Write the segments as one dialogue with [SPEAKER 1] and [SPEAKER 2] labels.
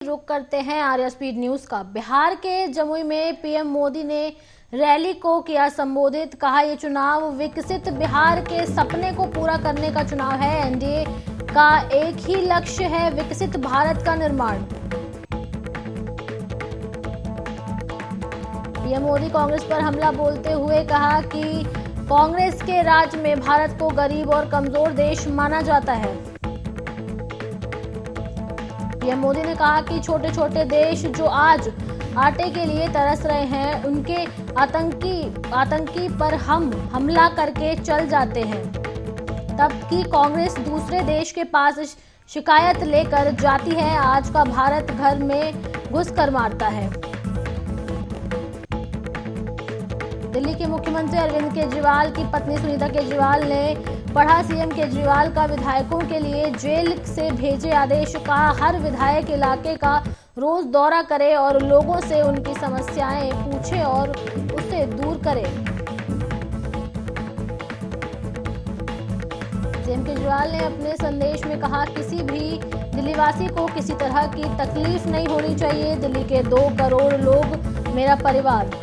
[SPEAKER 1] रुक करते हैं आर्या स्पीड न्यूज का। बिहार के जमुई में पीएम मोदी ने रैली को किया संबोधित। कहा ये चुनाव विकसित बिहार के सपने को पूरा करने का चुनाव है। एनडीए का एक ही लक्ष्य है, विकसित भारत का निर्माण। पीएम मोदी कांग्रेस पर हमला बोलते हुए कहा कि कांग्रेस के राज में भारत को गरीब और कमजोर देश माना जाता है। पीएम मोदी ने कहा कि छोटे छोटे देश जो आज आटे के लिए तरस रहे हैं, उनके आतंकी पर हम हमला करके चल जाते हैं, तब की कांग्रेस दूसरे देश के पास शिकायत लेकर जाती है। आज का भारत घर में घुस कर मारता है। दिल्ली के मुख्यमंत्री अरविंद केजरीवाल की पत्नी सुनीता केजरीवाल ने पढ़ा सीएम केजरीवाल का विधायकों के लिए जेल से भेजे आदेश। कहा हर विधायक इलाके का रोज दौरा करे और लोगों से उनकी समस्याएं पूछे और उसे दूर करे। सीएम केजरीवाल ने अपने संदेश में कहा किसी भी दिल्लीवासी को किसी तरह की तकलीफ नहीं होनी चाहिए। दिल्ली के 2 करोड़ लोग मेरा परिवार।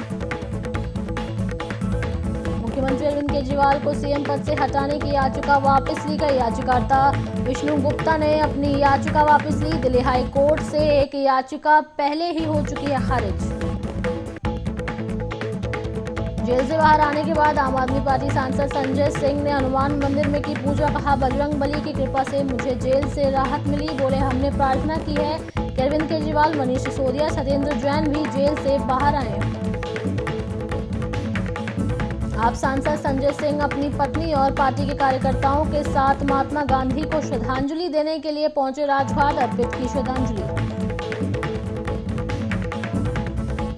[SPEAKER 1] मुख्यमंत्री अरविंद केजरीवाल को सीएम पद से हटाने की याचिका वापस ली गई। याचिकाकर्ता विष्णु गुप्ता ने अपनी याचिका वापस ली। दिल्ली हाई कोर्ट से एक याचिका पहले ही हो चुकी है खारिज। जेल से बाहर आने के बाद आम आदमी पार्टी सांसद संजय सिंह ने हनुमान मंदिर में की पूजा। कहा बजरंग बली की कृपा से मुझे जेल से राहत मिली। बोले हमने प्रार्थना की है कि अरविंद केजरीवाल, मनीष सिसोदिया, सत्येंद्र जैन भी जेल से बाहर आए। आप सांसद संजय सिंह अपनी पत्नी और पार्टी के कार्यकर्ताओं के साथ महात्मा गांधी को श्रद्धांजलि देने के लिए पहुंचे। राजघाट अर्पित की श्रद्धांजलि।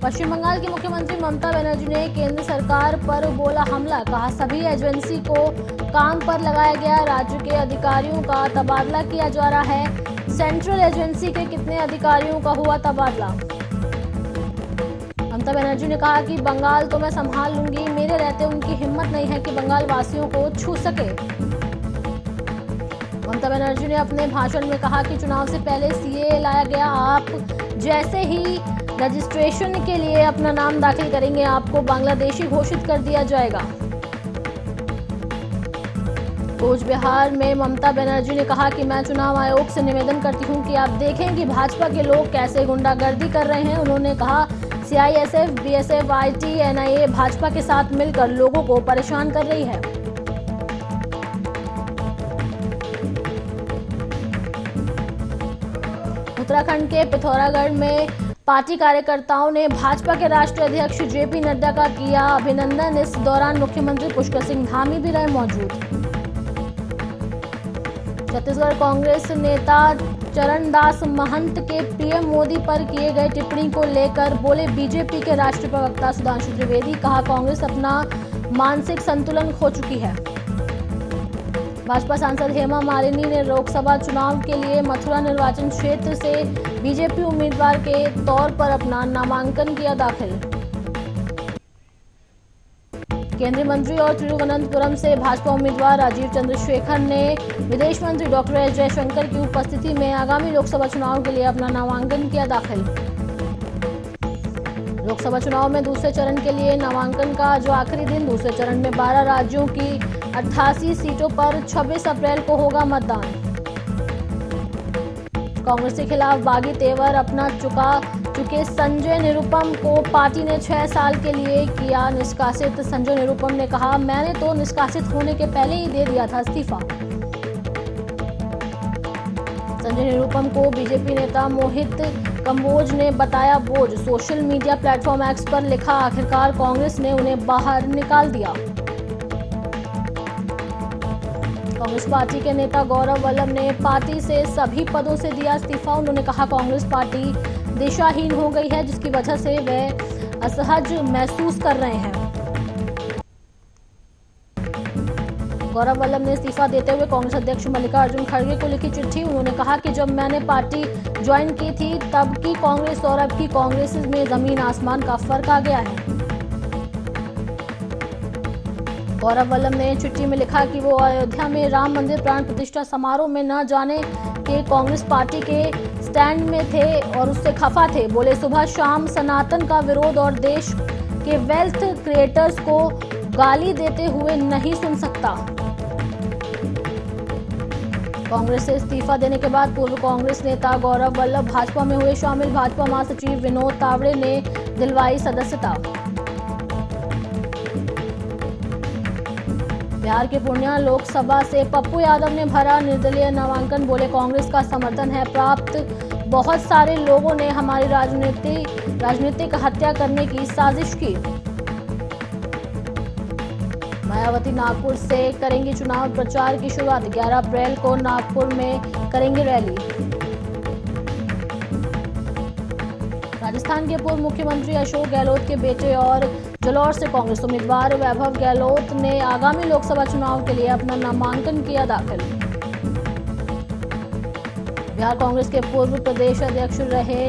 [SPEAKER 1] पश्चिम बंगाल की मुख्यमंत्री ममता बनर्जी ने केंद्र सरकार पर बोला हमला। कहा सभी एजेंसी को काम पर लगाया गया। राज्य के अधिकारियों का तबादला किया जा रहा है। सेंट्रल एजेंसी के कितने अधिकारियों का हुआ तबादला। ममता बनर्जी ने कहा कि बंगाल तो मैं संभाल लूंगी, मेरे रहते उनकी हिम्मत नहीं है कि बंगाल वासियों को छू सके। ममता बनर्जी ने अपने भाषण में कहा कि चुनाव से पहले सीए लाया गया। आप जैसे ही रजिस्ट्रेशन के लिए अपना नाम दाखिल करेंगे, आपको बांग्लादेशी घोषित कर दिया जाएगा। कोच बिहार में ममता बनर्जी ने कहा कि मैं चुनाव आयोग से निवेदन करती हूं कि आप देखें कि भाजपा के लोग कैसे गुंडागर्दी कर रहे हैं। उन्होंने कहा CISF, BSF, IT, NIA Bhajpa के साथ मिलकर लोगों को परेशान कर रही है। उत्तराखंड के पिथौरागढ़ में पार्टी कार्यकर्ताओं ने भाजपा के राष्ट्रीय अध्यक्ष जेपी नड्डा का किया अभिनंदन। इस दौरान मुख्यमंत्री पुष्कर सिंह धामी भी रहे मौजूद। छत्तीसगढ़ कांग्रेस नेता चरणदास महंत के पीएम मोदी पर किए गए टिप्पणी को लेकर बोले बीजेपी के राष्ट्रीय प्रवक्ता सुधांशु त्रिवेदी। कहा कांग्रेस अपना मानसिक संतुलन खो चुकी है। भाजपा सांसद हेमा मालिनी ने लोकसभा चुनाव के लिए मथुरा निर्वाचन क्षेत्र से बीजेपी उम्मीदवार के तौर पर अपना नामांकन किया दाखिल। केंद्रीय मंत्री और तिरुवनंतपुरम से भाजपा उम्मीदवार राजीव चंद्रशेखर ने विदेश मंत्री डॉक्टर एस जयशंकर की उपस्थिति में आगामी लोकसभा चुनाव के लिए अपना नामांकन किया दाखिल। लोकसभा चुनाव में दूसरे चरण के लिए नामांकन का जो आखिरी दिन। दूसरे चरण में 12 राज्यों की 88 सीटों पर 26 अप्रैल को होगा मतदान। कांग्रेस के खिलाफ बागी तेवर अपना चुके संजय निरुपम को पार्टी ने 6 साल के लिए किया निष्कासित। संजय निरुपम ने कहा मैंने तो निष्कासित होने के पहले ही दे दिया था इस्तीफा। संजय निरुपम को बीजेपी नेता मोहित कंबोज ने बताया बोझ। सोशल मीडिया प्लेटफॉर्म एक्स पर लिखा आखिरकार कांग्रेस ने उन्हें बाहर निकाल दिया। कांग्रेस पार्टी के नेता गौरव वल्लभ ने पार्टी से सभी पदों से दिया इस्तीफा। उन्होंने कहा कांग्रेस पार्टी दिशाहीन हो गई है, जिसकी वजह से वे असहज महसूस कर रहे हैं। गौरव वल्लभ ने इस्तीफा देते हुए कांग्रेस अध्यक्ष मल्लिकार्जुन खड़गे को लिखी चिट्ठी। उन्होंने कहा कि जब मैंने पार्टी ज्वाइन की थी तब की कांग्रेस और अब की कांग्रेस में जमीन आसमान का फर्क आ गया है। गौरव वल्लभ ने चिट्ठी में लिखा कि वो अयोध्या में राम मंदिर प्राण प्रतिष्ठा समारोह में न जाने के कांग्रेस पार्टी के स्टैंड में थे और उससे खफा थे। बोले सुबह शाम सनातन का विरोध और देश के वेल्थ क्रिएटर्स को गाली देते हुए नहीं सुन सकता। कांग्रेस से इस्तीफा देने के बाद पूर्व कांग्रेस नेता गौरव वल्लभ भाजपा में हुए शामिल। भाजपा महासचिव विनोद तावड़े ने दिलवाई सदस्यता। बिहार के पूर्णिया लोकसभा से पप्पू यादव ने भरा निर्दलीय नामांकन। बोले कांग्रेस का समर्थन है प्राप्त। बहुत सारे लोगों ने हमारी राजनीतिक हत्या करने की साजिश की। मायावती नागपुर से करेंगी चुनाव प्रचार की शुरुआत। 11 अप्रैल को नागपुर में करेंगे रैली। राजस्थान के पूर्व मुख्यमंत्री अशोक गहलोत के बेटे और जलौर से कांग्रेस उम्मीदवार वैभव गहलोत ने आगामी लोकसभा चुनाव के लिए अपना नामांकन किया दाखिल। बिहार कांग्रेस के पूर्व प्रदेश अध्यक्ष रहे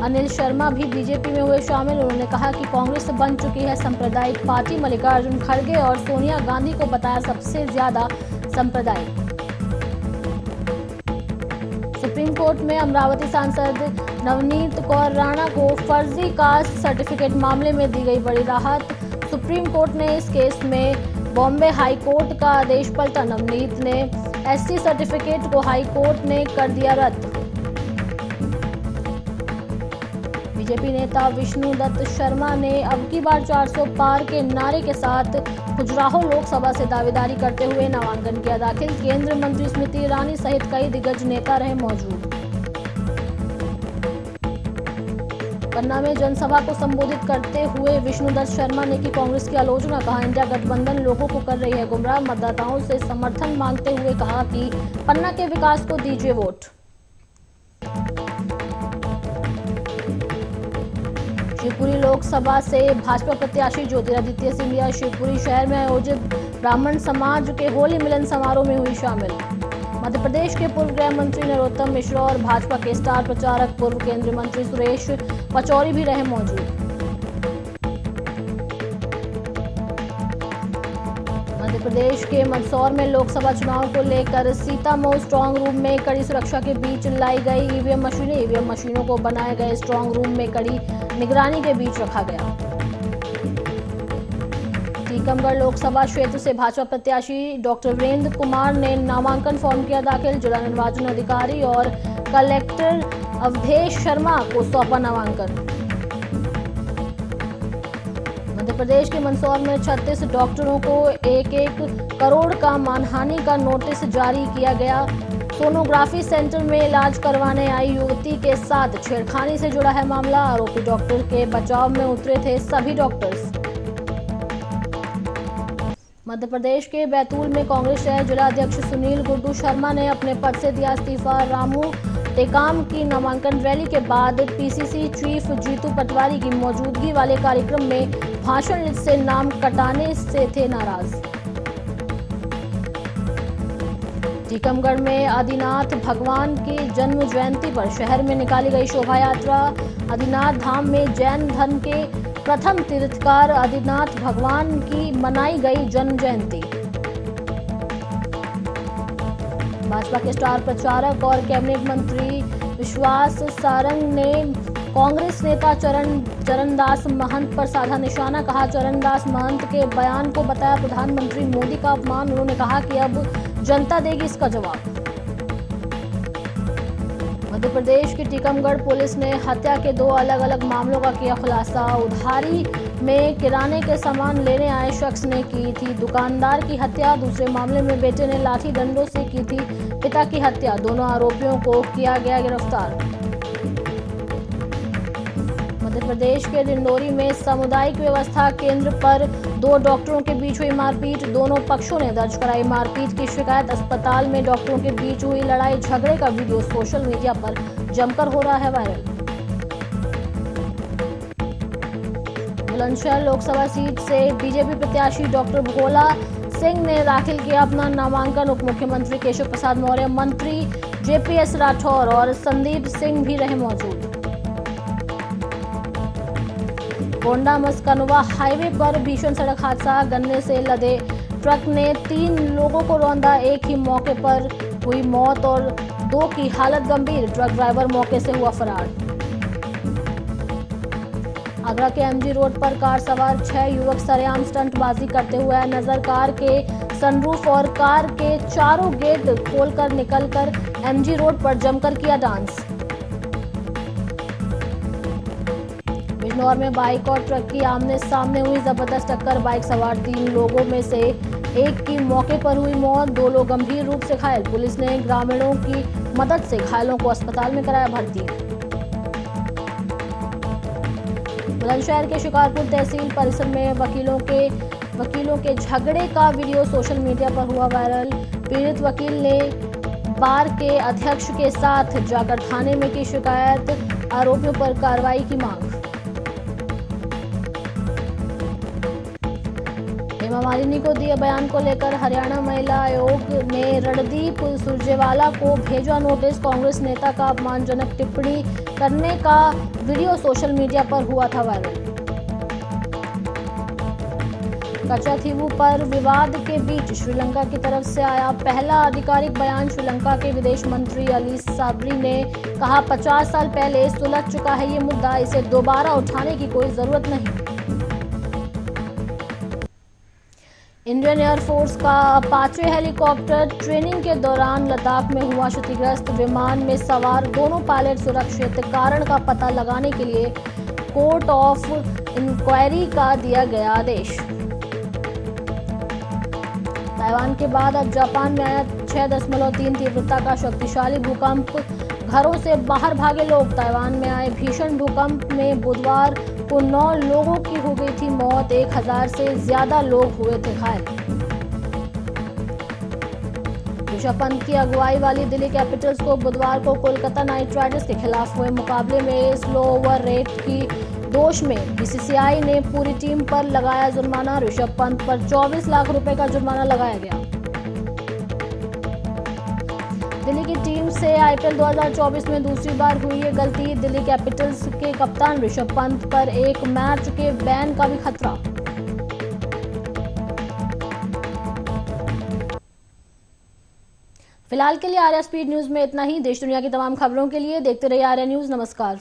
[SPEAKER 1] अनिल शर्मा भी बीजेपी में हुए शामिल। उन्होंने कहा कि कांग्रेस बन चुकी है सांप्रदायिक पार्टी। मल्लिकार्जुन खड़गे और सोनिया गांधी को बताया सबसे ज्यादा सांप्रदायिक। सुप्रीम कोर्ट में अमरावती सांसद नवनीत कौर राणा को फर्जी कास्ट सर्टिफिकेट मामले में दी गई बड़ी राहत। सुप्रीम कोर्ट ने इस केस में बॉम्बे हाई कोर्ट का आदेश पलटा। नवनीत ने एससी सर्टिफिकेट को हाई कोर्ट ने कर दिया रद्द। बीजेपी नेता विष्णु दत्त शर्मा ने अब की बार 400 पार के नारे के साथ खजुराहो लोकसभा से दावेदारी करते हुए नामांकन किया दाखिल। केंद्रीय मंत्री स्मृति ईरानी सहित कई दिग्गज नेता रहे मौजूद। पन्ना में जनसभा को संबोधित करते हुए विष्णुदत्त शर्मा ने की कांग्रेस की आलोचना। कहा इंडिया गठबंधन लोगों को कर रही है गुमराह। मतदाताओं से समर्थन मांगते हुए कहा कि पन्ना के विकास को दीजिए वोट। शिवपुरी लोकसभा से भाजपा प्रत्याशी ज्योतिरादित्य सिंधिया शिवपुरी शहर में आयोजित ब्राह्मण समाज के होली मिलन समारोह में हुई शामिल। मध्य प्रदेश के पूर्व गृह मंत्री नरोत्तम मिश्रा और भाजपा के स्टार प्रचारक पूर्व केंद्रीय मंत्री सुरेश पचौरी भी रहे मौजूद। मध्य प्रदेश के मंदसौर में लोकसभा चुनाव को लेकर सीतामऊ स्ट्रांग रूम में कड़ी सुरक्षा के बीच लाई गई ईवीएम मशीनें। ईवीएम मशीनों को बनाए गए स्ट्रांग रूम में कड़ी निगरानी के बीच रखा गया। टीकमगढ़ लोकसभा क्षेत्र से भाजपा प्रत्याशी डॉक्टर वीरेंद्र कुमार ने नामांकन फॉर्म किया दाखिल। जिला निर्वाचन अधिकारी और कलेक्टर अवधेश शर्मा को सौंपा नामांकन। मध्य प्रदेश के मंदसौर में 36 डॉक्टरों को 1-1 करोड़ का मानहानि का नोटिस जारी किया गया। सोनोग्राफी सेंटर में इलाज करवाने आई युवती के साथ छेड़खानी से जुड़ा है मामला। आरोपी डॉक्टर के बचाव में उतरे थे सभी डॉक्टर्स। मध्य प्रदेश के बैतूल में कांग्रेस शहर जिला अध्यक्ष सुनील गुड्डू शर्मा ने अपने पद से दिया इस्तीफा। रामू टेकाम की नामांकन रैली के बाद पीसीसी चीफ जीतू पटवारी की मौजूदगी वाले कार्यक्रम में भाषण से नाम कटाने से थे नाराज। टीकमगढ़ में आदिनाथ भगवान की जन्म जयंती पर शहर में निकाली गई शोभा यात्रा। आदिनाथ धाम में जैन धर्म के प्रथम तीर्थकार आदिनाथ भगवान की मनाई गई जन्म जयंती। भाजपा के स्टार प्रचारक और कैबिनेट मंत्री विश्वास सारंग ने कांग्रेस नेता चरणदास महंत पर साधा निशाना। कहा चरणदास महंत के बयान को बताया प्रधानमंत्री मोदी का अपमान। उन्होंने कहा कि अब जनता देगी इसका जवाब। मध्य प्रदेश की टीकमगढ़ पुलिस ने हत्या के 2 अलग अलग मामलों का किया खुलासा। उधारी में किराने के सामान लेने आए शख्स ने की थी दुकानदार की हत्या। दूसरे मामले में बेटे ने लाठी डंडों से की थी पिता की हत्या। दोनों आरोपियों को किया गया गिरफ्तार। मध्य प्रदेश के डिंडोरी में सामुदायिक व्यवस्था केंद्र पर 2 डॉक्टरों के बीच हुई मारपीट। दोनों पक्षों ने दर्ज कराई मारपीट की शिकायत। अस्पताल में डॉक्टरों के बीच हुई लड़ाई झगड़े का वीडियो सोशल मीडिया पर जमकर हो रहा है वायरल। बुलंदशहर लोकसभा सीट से बीजेपी प्रत्याशी डॉक्टर भोला सिंह ने दाखिल किया अपना नामांकन। उप मुख्यमंत्री केशव प्रसाद मौर्य, मंत्री जेपीएस राठौर और संदीप सिंह भी रहे मौजूद। गोंडा मस्कनवा हाईवे पर भीषण सड़क हादसा। गन्ने से लदे ट्रक ने 3 लोगों को रौंदा। एक ही मौके पर हुई मौत और 2 की हालत गंभीर, ट्रक ड्राइवर मौके से हुआ फरार। आगरा के एमजी रोड पर कार सवार 6 युवक सरेआम स्टंटबाजी करते हुए नजर। कार के सनरूफ और कार के चारों गेट खोलकर निकलकर एमजी रोड पर जमकर किया डांस। बिजनौर में बाइक और ट्रक की आमने सामने हुई जबरदस्त टक्कर। बाइक सवार 3 लोगों में से एक की मौके पर हुई मौत, 2 लोग गंभीर रूप से घायल। पुलिस ने ग्रामीणों की मदद से घायलों को अस्पताल में कराया भर्ती। बुलंदशहर के शिकारपुर तहसील परिसर में वकीलों के झगड़े का वीडियो सोशल मीडिया पर हुआ वायरल। पीड़ित वकील ने बार के अध्यक्ष के साथ जाकर थाने में की शिकायत, आरोपियों पर कार्रवाई की मांग। हेमा मालिनी को दिए बयान को लेकर हरियाणा महिला आयोग ने रणदीप सुरजेवाला को भेजा नोटिस। कांग्रेस नेता का अपमानजनक टिप्पणी करने का वीडियो सोशल मीडिया पर हुआ था वायरल। कचाथीवू पर विवाद के बीच श्रीलंका की तरफ से आया पहला आधिकारिक बयान। श्रीलंका के विदेश मंत्री अली साबरी ने कहा, 50 साल पहले सुलझ चुका है ये मुद्दा, इसे दोबारा उठाने की कोई जरूरत नहीं। इंडियन एयरफोर्स का अपाचे हेलीकॉप्टर ट्रेनिंग के दौरान लद्दाख में हुआ क्षतिग्रस्त। विमान में सवार दोनों पायलट सुरक्षित। कारण का पता लगाने के लिए कोर्ट ऑफ इंक्वायरी का दिया गया आदेश। ताइवान के बाद अब जापान में आया 6.3 तीव्रता का शक्तिशाली भूकंप। घरों से बाहर भागे लोग। ताइवान में आए भीषण भूकंप में बुधवार को 9 लोगों की हो गई थी मौत, 1000 से ज्यादा लोग हुए थे घायल। ऋषभ पंत की अगुवाई वाली दिल्ली कैपिटल्स को बुधवार को कोलकाता नाइट राइडर्स के खिलाफ हुए मुकाबले में स्लो ओवर रेट की दोष में बीसीसीआई ने पूरी टीम पर लगाया जुर्माना। ऋषभ पंत पर 24 लाख रुपए का जुर्माना लगाया गया। दिल्ली की टीम से आईपीएल 2024 में दूसरी बार हुई ये गलती। दिल्ली कैपिटल्स के कप्तान ऋषभ पंत पर एक मैच के बैन का भी खतरा। फिलहाल के लिए आर्या स्पीड न्यूज में इतना ही। देश दुनिया की तमाम खबरों के लिए देखते रहिए आर्या न्यूज। नमस्कार।